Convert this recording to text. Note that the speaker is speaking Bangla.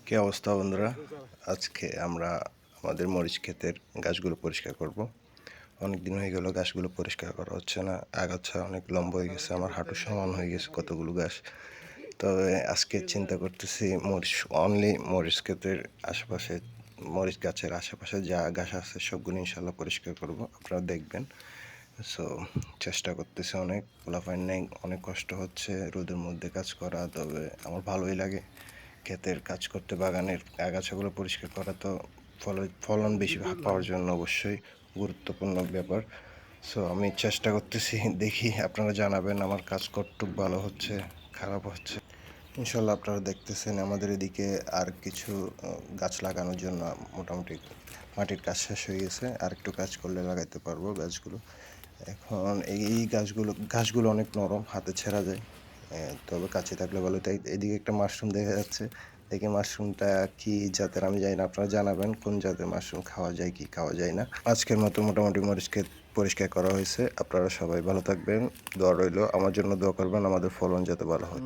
কি অবস্থা বন্ধুরা? আজকে আমরা আমাদের মরিচ ক্ষেতের গাছগুলো পরিষ্কার করব। অনেক দিন হয়ে গেল গাছগুলো পরিষ্কার করা হচ্ছে না, আগাছা অনেক লম্বা হয়ে গেছে, আমার হাঁটু সমান হয়ে গেছে কতগুলো গাছ। তবে আজকে চিন্তা করতেছি মরিচ মরিচ ক্ষেতের আশেপাশে, মরিচ গাছের আশেপাশে যা গাছ আছে সবগুলো ইনশাল্লাহ পরিষ্কার করব, আপনারা দেখবেন। সো চেষ্টা করতেছি, অনেক পোলাপাইন নেই, অনেক কষ্ট হচ্ছে রোদের মধ্যে কাজ করা, তবে আমার ভালোই লাগে ক্ষেতের কাজ করতে। বাগানের আগাছাগুলো পরিষ্কার করা তো ফলন বেশি পাওয়ার জন্য অবশ্যই গুরুত্বপূর্ণ ব্যাপার। সো আমি চেষ্টা করতেছি, দেখি আপনারা জানাবেন আমার কাজ কতটুক ভালো হচ্ছে, খারাপ হচ্ছে। ইনশাল্লাহ আপনারা দেখতেছেন আমাদের এদিকে আর কিছু গাছ লাগানোর জন্য মোটামুটি মাটির কাজ শেষ হয়ে গেছে, আর একটু কাজ করলে লাগাইতে পারবো গাছগুলো। এখন এই ঘাসগুলো অনেক নরম, হাতে ছেঁড়া যায়, তবে কাছে থাকলে ভালো। তাই এদিকে একটা মাশরুম দেখা যাচ্ছে, দেখি মাশরুমটা কি জাতের আমি জানি না, আপনারা জানাবেন কোন জাতের মাশরুম, খাওয়া যায় কি খাওয়া যায় না। আজকের মতো মোটামুটি মরিচ ক্ষেত পরিষ্কার করা হয়েছে। আপনারা সবাই ভালো থাকবেন, দোয়া রইল, আমার জন্য দোয়া করবেন আমাদের ফলন যাতে ভালো হয়।